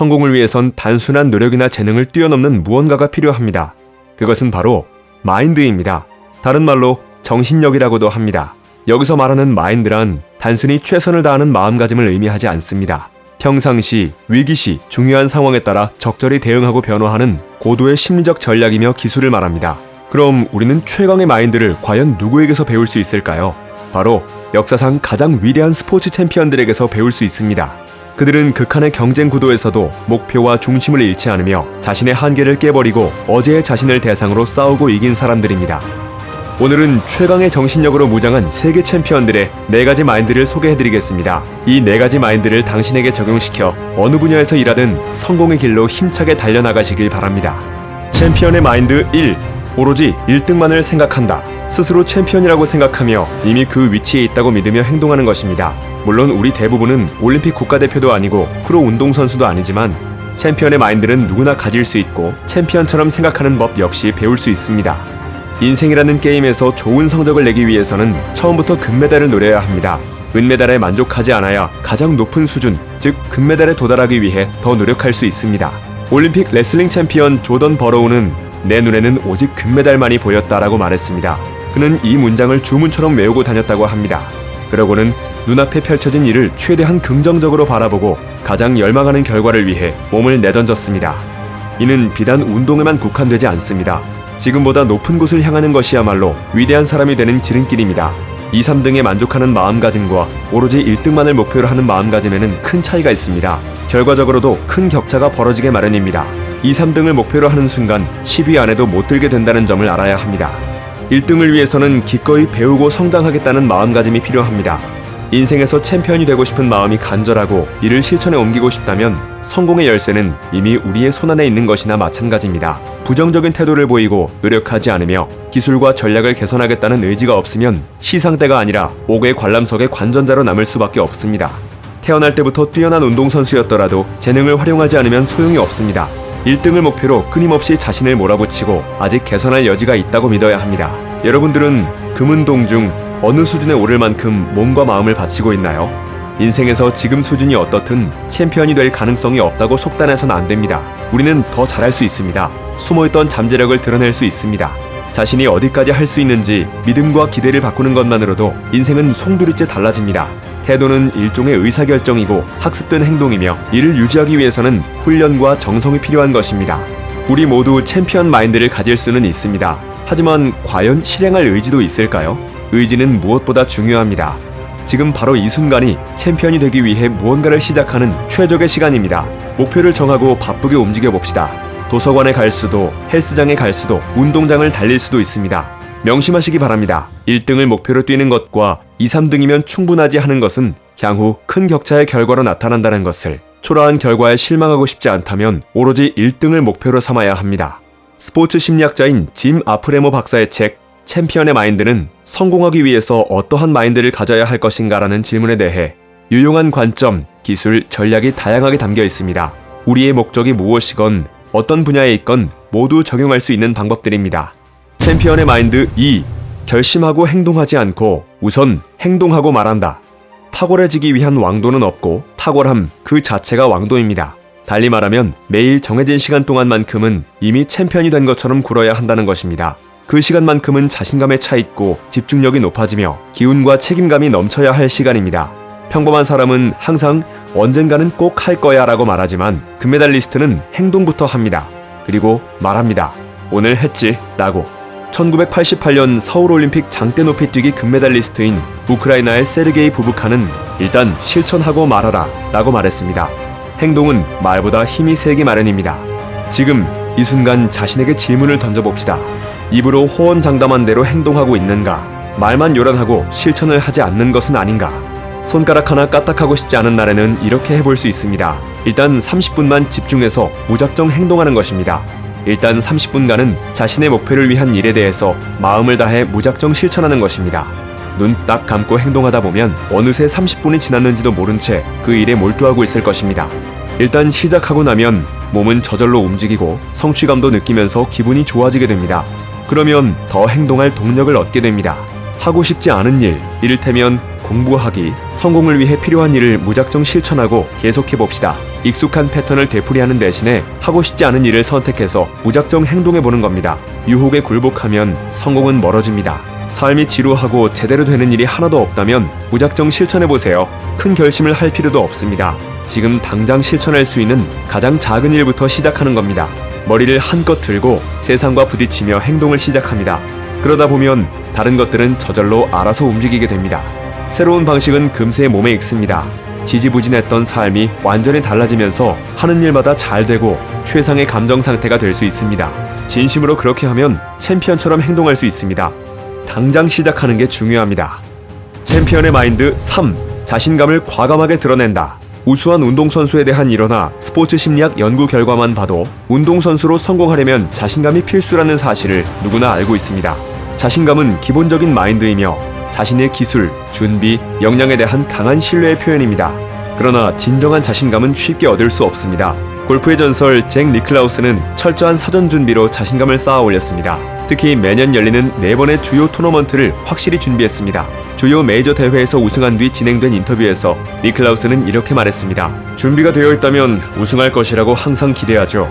성공을 위해선 단순한 노력이나 재능을 뛰어넘는 무언가가 필요합니다. 그것은 바로 마인드입니다. 다른 말로 정신력이라고도 합니다. 여기서 말하는 마인드란 단순히 최선을 다하는 마음가짐을 의미하지 않습니다. 평상시, 위기시, 중요한 상황에 따라 적절히 대응하고 변화하는 고도의 심리적 전략이며 기술을 말합니다. 그럼 우리는 최강의 마인드를 과연 누구에게서 배울 수 있을까요? 바로 역사상 가장 위대한 스포츠 챔피언들에게서 배울 수 있습니다. 그들은 극한의 경쟁 구도에서도 목표와 중심을 잃지 않으며 자신의 한계를 깨버리고 어제의 자신을 대상으로 싸우고 이긴 사람들입니다. 오늘은 최강의 정신력으로 무장한 세계 챔피언들의 4가지 마인드를 소개해드리겠습니다. 이 4가지 마인드를 당신에게 적용시켜 어느 분야에서 일하든 성공의 길로 힘차게 달려나가시길 바랍니다. 챔피언의 마인드 1. 오로지 1등만을 생각한다. 스스로 챔피언이라고 생각하며 이미 그 위치에 있다고 믿으며 행동하는 것입니다. 물론 우리 대부분은 올림픽 국가대표도 아니고 프로 운동선수도 아니지만 챔피언의 마인드는 누구나 가질 수 있고 챔피언처럼 생각하는 법 역시 배울 수 있습니다. 인생이라는 게임에서 좋은 성적을 내기 위해서는 처음부터 금메달을 노려야 합니다. 은메달에 만족하지 않아야 가장 높은 수준, 즉 금메달에 도달하기 위해 더 노력할 수 있습니다. 올림픽 레슬링 챔피언 조던 버로우는 내 눈에는 오직 금메달만이 보였다라고 말했습니다. 그는 이 문장을 주문처럼 외우고 다녔다고 합니다. 그러고는 눈앞에 펼쳐진 일을 최대한 긍정적으로 바라보고 가장 열망하는 결과를 위해 몸을 내던졌습니다. 이는 비단 운동에만 국한되지 않습니다. 지금보다 높은 곳을 향하는 것이야말로 위대한 사람이 되는 지름길입니다. 2, 3등에 만족하는 마음가짐과 오로지 1등만을 목표로 하는 마음가짐에는 큰 차이가 있습니다. 결과적으로도 큰 격차가 벌어지게 마련입니다. 2, 3등을 목표로 하는 순간 10위 안에도 못 들게 된다는 점을 알아야 합니다. 1등을 위해서는 기꺼이 배우고 성장하겠다는 마음가짐이 필요합니다. 인생에서 챔피언이 되고 싶은 마음이 간절하고 이를 실천에 옮기고 싶다면 성공의 열쇠는 이미 우리의 손안에 있는 것이나 마찬가지입니다. 부정적인 태도를 보이고 노력하지 않으며 기술과 전략을 개선하겠다는 의지가 없으면 시상대가 아니라 옥외 관람석의 관전자로 남을 수밖에 없습니다. 태어날 때부터 뛰어난 운동선수였더라도 재능을 활용하지 않으면 소용이 없습니다. 1등을 목표로 끊임없이 자신을 몰아붙이고 아직 개선할 여지가 있다고 믿어야 합니다. 여러분들은 금운동 중 어느 수준에 오를 만큼 몸과 마음을 바치고 있나요? 인생에서 지금 수준이 어떻든 챔피언이 될 가능성이 없다고 속단해서는 안 됩니다. 우리는 더 잘할 수 있습니다. 숨어있던 잠재력을 드러낼 수 있습니다. 자신이 어디까지 할 수 있는지 믿음과 기대를 바꾸는 것만으로도 인생은 송두리째 달라집니다. 태도는 일종의 의사결정이고 학습된 행동이며 이를 유지하기 위해서는 훈련과 정성이 필요한 것입니다. 우리 모두 챔피언 마인드를 가질 수는 있습니다. 하지만 과연 실행할 의지도 있을까요? 의지는 무엇보다 중요합니다. 지금 바로 이 순간이 챔피언이 되기 위해 무언가를 시작하는 최적의 시간입니다. 목표를 정하고 바쁘게 움직여 봅시다. 도서관에 갈 수도, 헬스장에 갈 수도, 운동장을 달릴 수도 있습니다. 명심하시기 바랍니다. 1등을 목표로 뛰는 것과 2, 3등이면 충분하지 하는 것은 향후 큰 격차의 결과로 나타난다는 것을, 초라한 결과에 실망하고 싶지 않다면 오로지 1등을 목표로 삼아야 합니다. 스포츠 심리학자인 짐 아프레모 박사의 책 챔피언의 마인드는 성공하기 위해서 어떠한 마인드를 가져야 할 것인가라는 질문에 대해 유용한 관점, 기술, 전략이 다양하게 담겨 있습니다. 우리의 목적이 무엇이건 어떤 분야에 있건 모두 적용할 수 있는 방법들입니다. 챔피언의 마인드 2. 결심하고 행동하지 않고 우선 행동하고 말한다. 탁월해지기 위한 왕도는 없고 탁월함 그 자체가 왕도입니다. 달리 말하면 매일 정해진 시간 동안만큼은 이미 챔피언이 된 것처럼 굴어야 한다는 것입니다. 그 시간만큼은 자신감에 차 있고 집중력이 높아지며 기운과 책임감이 넘쳐야 할 시간입니다. 평범한 사람은 항상 언젠가는 꼭 할 거야 라고 말하지만 금메달리스트는 행동부터 합니다. 그리고 말합니다. 오늘 했지 라고. 1988년 서울올림픽 장대 높이뛰기 금메달리스트인 우크라이나의 세르게이 부부카는 일단 실천하고 말하라 라고 말했습니다. 행동은 말보다 힘이 세기 마련입니다. 지금 이 순간 자신에게 질문을 던져봅시다. 입으로 호언장담한 대로 행동하고 있는가? 말만 요란하고 실천을 하지 않는 것은 아닌가? 손가락 하나 까딱하고 싶지 않은 날에는 이렇게 해볼 수 있습니다. 일단 30분만 집중해서 무작정 행동하는 것입니다. 일단 30분간은 자신의 목표를 위한 일에 대해서 마음을 다해 무작정 실천하는 것입니다. 눈 딱 감고 행동하다 보면 어느새 30분이 지났는지도 모른 채 그 일에 몰두하고 있을 것입니다. 일단 시작하고 나면 몸은 저절로 움직이고 성취감도 느끼면서 기분이 좋아지게 됩니다. 그러면 더 행동할 동력을 얻게 됩니다. 하고 싶지 않은 일, 이를테면 공부하기, 성공을 위해 필요한 일을 무작정 실천하고 계속해봅시다. 익숙한 패턴을 되풀이하는 대신에 하고 싶지 않은 일을 선택해서 무작정 행동해보는 겁니다. 유혹에 굴복하면 성공은 멀어집니다. 삶이 지루하고 제대로 되는 일이 하나도 없다면 무작정 실천해보세요. 큰 결심을 할 필요도 없습니다. 지금 당장 실천할 수 있는 가장 작은 일부터 시작하는 겁니다. 머리를 한껏 들고 세상과 부딪히며 행동을 시작합니다. 그러다 보면 다른 것들은 저절로 알아서 움직이게 됩니다. 새로운 방식은 금세 몸에 익습니다. 지지부진했던 삶이 완전히 달라지면서 하는 일마다 잘 되고 최상의 감정 상태가 될 수 있습니다. 진심으로 그렇게 하면 챔피언처럼 행동할 수 있습니다. 당장 시작하는 게 중요합니다. 챔피언의 마인드 3. 자신감을 과감하게 드러낸다. 우수한 운동선수에 대한 일어나 스포츠 심리학 연구 결과만 봐도 운동선수로 성공하려면 자신감이 필수라는 사실을 누구나 알고 있습니다. 자신감은 기본적인 마인드이며 자신의 기술, 준비, 역량에 대한 강한 신뢰의 표현입니다. 그러나 진정한 자신감은 쉽게 얻을 수 없습니다. 골프의 전설 잭 니클라우스는 철저한 사전 준비로 자신감을 쌓아 올렸습니다. 특히 매년 열리는 4번의 주요 토너먼트를 확실히 준비했습니다. 주요 메이저 대회에서 우승한 뒤 진행된 인터뷰에서 니클라우스는 이렇게 말했습니다. 준비가 되어 있다면 우승할 것이라고 항상 기대하죠.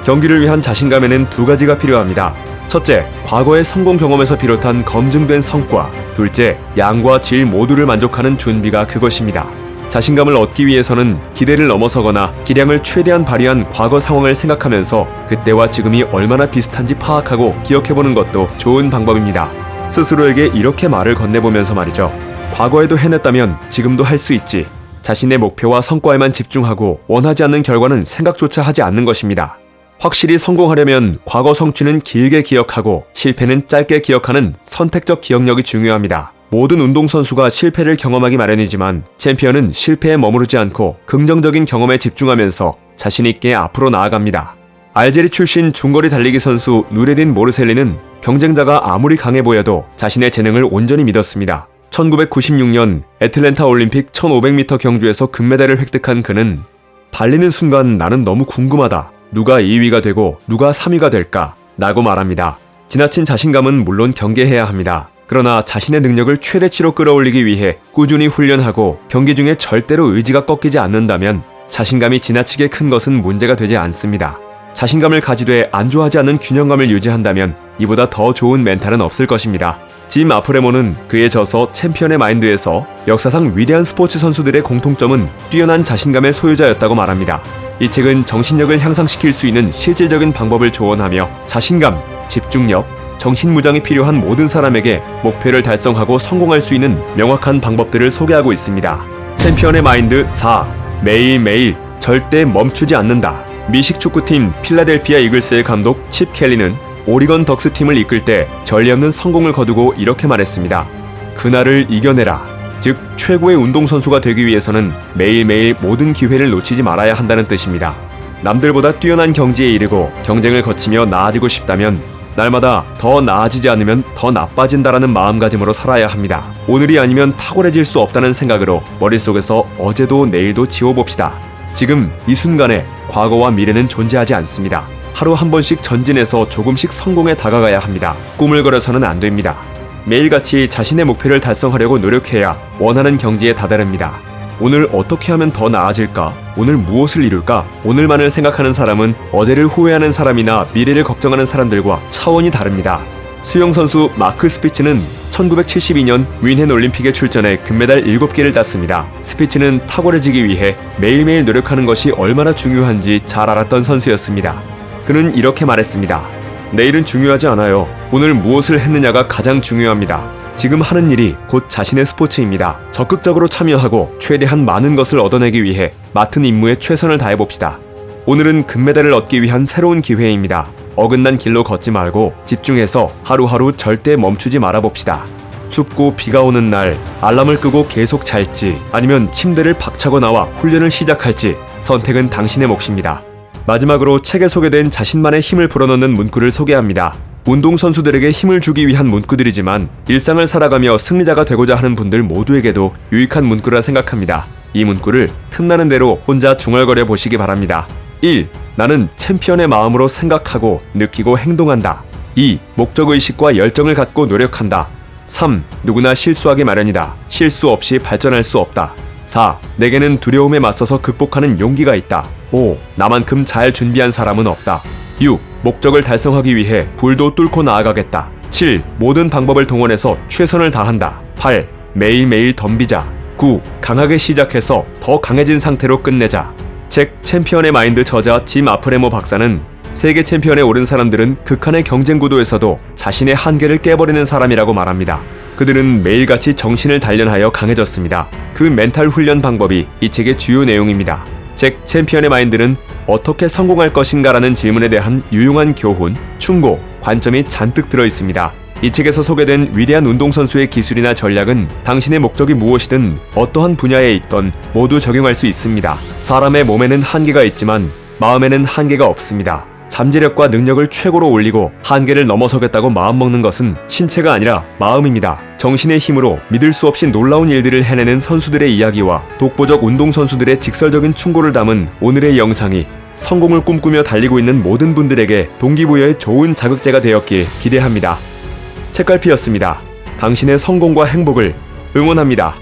경기를 위한 자신감에는 2가지가 필요합니다. 첫째, 과거의 성공 경험에서 비롯한 검증된 성과. 둘째, 양과 질 모두를 만족하는 준비가 그것입니다. 자신감을 얻기 위해서는 기대를 넘어서거나 기량을 최대한 발휘한 과거 상황을 생각하면서 그때와 지금이 얼마나 비슷한지 파악하고 기억해보는 것도 좋은 방법입니다. 스스로에게 이렇게 말을 건네보면서 말이죠. 과거에도 해냈다면 지금도 할 수 있지. 자신의 목표와 성과에만 집중하고 원하지 않는 결과는 생각조차 하지 않는 것입니다. 확실히 성공하려면 과거 성취는 길게 기억하고 실패는 짧게 기억하는 선택적 기억력이 중요합니다. 모든 운동선수가 실패를 경험하기 마련이지만 챔피언은 실패에 머무르지 않고 긍정적인 경험에 집중하면서 자신있게 앞으로 나아갑니다. 알제리 출신 중거리 달리기 선수 누레딘 모르셀리는 경쟁자가 아무리 강해 보여도 자신의 재능을 온전히 믿었습니다. 1996년 애틀랜타 올림픽 1500m 경주에서 금메달을 획득한 그는 달리는 순간 나는 너무 궁금하다. 누가 2위가 되고 누가 3위가 될까? 라고 말합니다. 지나친 자신감은 물론 경계해야 합니다. 그러나 자신의 능력을 최대치로 끌어올리기 위해 꾸준히 훈련하고 경기 중에 절대로 의지가 꺾이지 않는다면 자신감이 지나치게 큰 것은 문제가 되지 않습니다. 자신감을 가지되 안주하지 않는 균형감을 유지한다면 이보다 더 좋은 멘탈은 없을 것입니다. 짐 아프레모는 그의 저서 챔피언의 마인드에서 역사상 위대한 스포츠 선수들의 공통점은 뛰어난 자신감의 소유자였다고 말합니다. 이 책은 정신력을 향상시킬 수 있는 실질적인 방법을 조언하며 자신감, 집중력, 정신무장이 필요한 모든 사람에게 목표를 달성하고 성공할 수 있는 명확한 방법들을 소개하고 있습니다. 챔피언의 마인드 4. 매일매일 절대 멈추지 않는다. 미식 축구팀 필라델피아 이글스의 감독 칩 켈리는 오리건 덕스 팀을 이끌 때 전례 없는 성공을 거두고 이렇게 말했습니다. 그날을 이겨내라. 즉 최고의 운동선수가 되기 위해서는 매일매일 모든 기회를 놓치지 말아야 한다는 뜻입니다. 남들보다 뛰어난 경지에 이르고 경쟁을 거치며 나아지고 싶다면 날마다 더 나아지지 않으면 더 나빠진다라는 마음가짐으로 살아야 합니다. 오늘이 아니면 탁월해질 수 없다는 생각으로 머릿속에서 어제도 내일도 지워봅시다. 지금 이 순간에 과거와 미래는 존재하지 않습니다. 하루 한 번씩 전진해서 조금씩 성공에 다가가야 합니다. 꿈을 걸어서는 안 됩니다. 매일같이 자신의 목표를 달성하려고 노력해야 원하는 경지에 다다릅니다. 오늘 어떻게 하면 더 나아질까? 오늘 무엇을 이룰까? 오늘만을 생각하는 사람은 어제를 후회하는 사람이나 미래를 걱정하는 사람들과 차원이 다릅니다. 수영선수 마크 스피츠는 1972년 뮌헨 올림픽에 출전해 금메달 7개를 땄습니다. 스피츠는 탁월해지기 위해 매일매일 노력하는 것이 얼마나 중요한지 잘 알았던 선수였습니다. 그는 이렇게 말했습니다. 내일은 중요하지 않아요. 오늘 무엇을 했느냐가 가장 중요합니다. 지금 하는 일이 곧 자신의 스포츠입니다. 적극적으로 참여하고 최대한 많은 것을 얻어내기 위해 맡은 임무에 최선을 다해봅시다. 오늘은 금메달을 얻기 위한 새로운 기회입니다. 어긋난 길로 걷지 말고 집중해서 하루하루 절대 멈추지 말아봅시다. 춥고 비가 오는 날 알람을 끄고 계속 잘지 아니면 침대를 박차고 나와 훈련을 시작할지 선택은 당신의 몫입니다. 마지막으로 책에 소개된 자신만의 힘을 불어넣는 문구를 소개합니다. 운동선수들에게 힘을 주기 위한 문구들이지만 일상을 살아가며 승리자가 되고자 하는 분들 모두에게도 유익한 문구라 생각합니다. 이 문구를 틈나는 대로 혼자 중얼거려 보시기 바랍니다. 1. 나는 챔피언의 마음으로 생각하고 느끼고 행동한다. 2. 목적의식과 열정을 갖고 노력한다. 3. 누구나 실수하기 마련이다. 실수 없이 발전할 수 없다. 4. 내게는 두려움에 맞서서 극복하는 용기가 있다. 5. 나만큼 잘 준비한 사람은 없다. 6. 목적을 달성하기 위해 불도 뚫고 나아가겠다. 7. 모든 방법을 동원해서 최선을 다한다. 8. 매일매일 덤비자. 9. 강하게 시작해서 더 강해진 상태로 끝내자. 책 챔피언의 마인드 저자 짐 아프레모 박사는 세계 챔피언에 오른 사람들은 극한의 경쟁 구도에서도 자신의 한계를 깨버리는 사람이라고 말합니다. 그들은 매일같이 정신을 단련하여 강해졌습니다. 그 멘탈 훈련 방법이 이 책의 주요 내용입니다. 책 챔피언의 마인드는 어떻게 성공할 것인가라는 질문에 대한 유용한 교훈, 충고, 관점이 잔뜩 들어 있습니다. 이 책에서 소개된 위대한 운동선수의 기술이나 전략은 당신의 목적이 무엇이든 어떠한 분야에 있던 모두 적용할 수 있습니다. 사람의 몸에는 한계가 있지만 마음에는 한계가 없습니다. 잠재력과 능력을 최고로 올리고 한계를 넘어서겠다고 마음먹는 것은 신체가 아니라 마음입니다. 정신의 힘으로 믿을 수 없이 놀라운 일들을 해내는 선수들의 이야기와 독보적 운동선수들의 직설적인 충고를 담은 오늘의 영상이 성공을 꿈꾸며 달리고 있는 모든 분들에게 동기부여의 좋은 자극제가 되었길 기대합니다. 책갈피였습니다. 당신의 성공과 행복을 응원합니다.